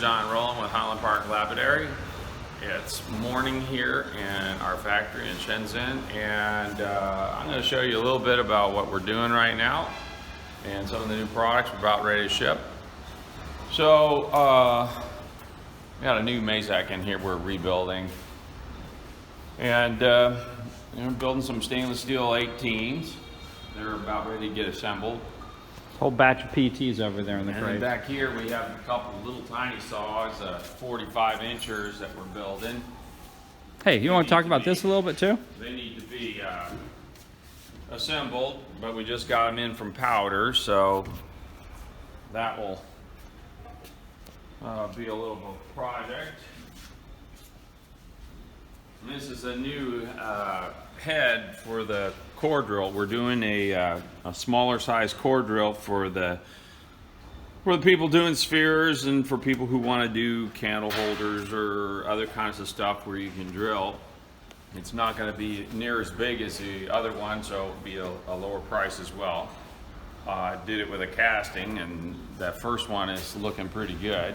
John Rowland with Highland Park Lapidary. It's morning here in our factory in Shenzhen, and I'm going to show you a little bit about what we're doing right now and some of the new products we're about ready to ship. So we got a new Mazak in here we're rebuilding, and we're building some stainless steel 18s. They're about ready to get assembled. Whole batch of PTs over there in the crate. And back here we have a couple of little tiny saws, 45 inchers that we're building. Hey, you want to talk about this a little bit too? They need to be assembled, but we just got them in from powder, so that will be a little bit of a project. And this is a new head for the core drill. We're doing a smaller size core drill for the people doing spheres and for people who want to do candle holders or other kinds of stuff where you can drill. It's not going to be near as big as the other one, so it'll be a lower price as well. I did it with a casting, and that first one is looking pretty good.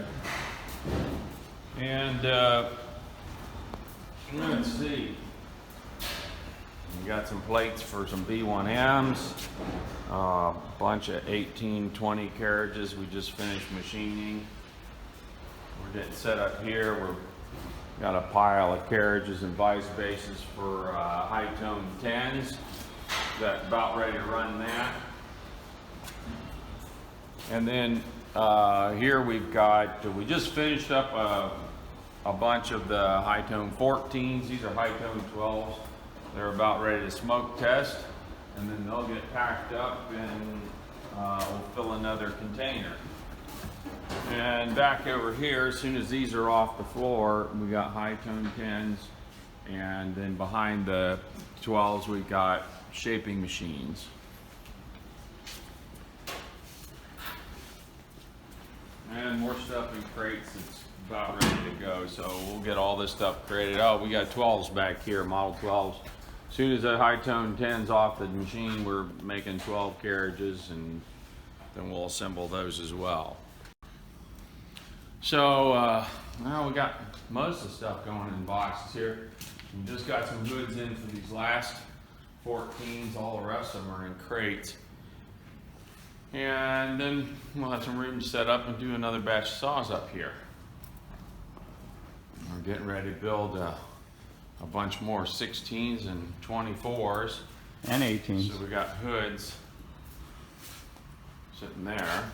And let's see. We got some plates for some B1Ms, a bunch of 18-20 carriages we just finished machining. We're getting set up here. We've got a pile of carriages and vice bases for high tone 10s. That's about ready to run that. And then here we've got, we just finished up a bunch of the high tone 14s. These are high tone 12s. They're about ready to smoke test, and then they'll get packed up and we'll fill another container. And back over here, as soon as these are off the floor, we got high tone 10s, and then behind the 12s we got shaping machines. And more stuff in crates that's about ready to go, so we'll get all this stuff created. Oh, we got 12s back here, model 12s. As soon as the high tone 10's off the machine, we're making 12 carriages, and then we'll assemble those as well. So now we got most of the stuff going in boxes here. We just got some goods in for these last 14s. All the rest of them are in crates. And then we'll have some room to set up and do another batch of saws up here. We're getting ready to build a bunch more 16s and 24s. And 18s. So we got hoods sitting there.